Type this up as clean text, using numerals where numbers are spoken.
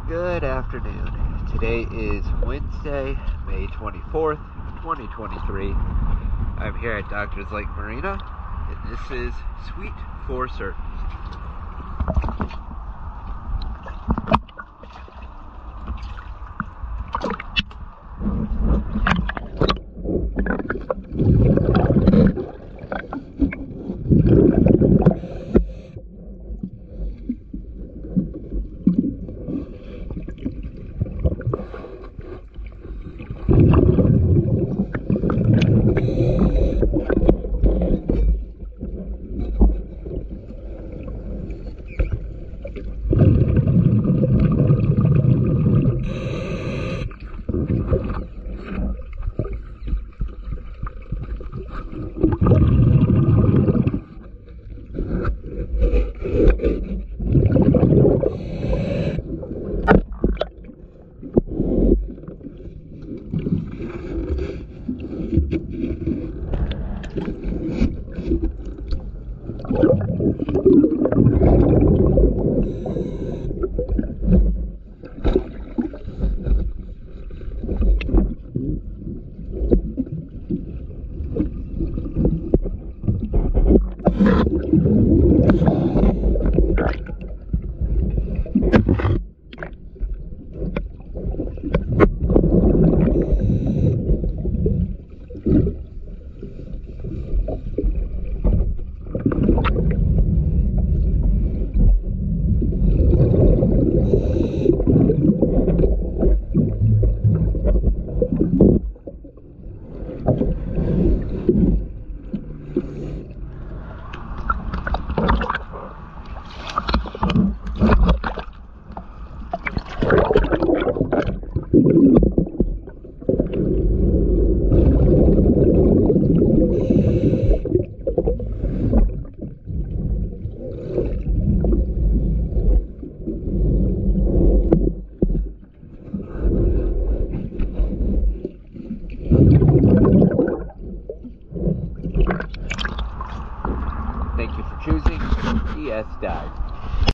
Good afternoon. Today is Wednesday, May 24th, 2023. I'm here at Doctor's Lake Marina, and this is Suite for Certain. Thank you for choosing ES Dive.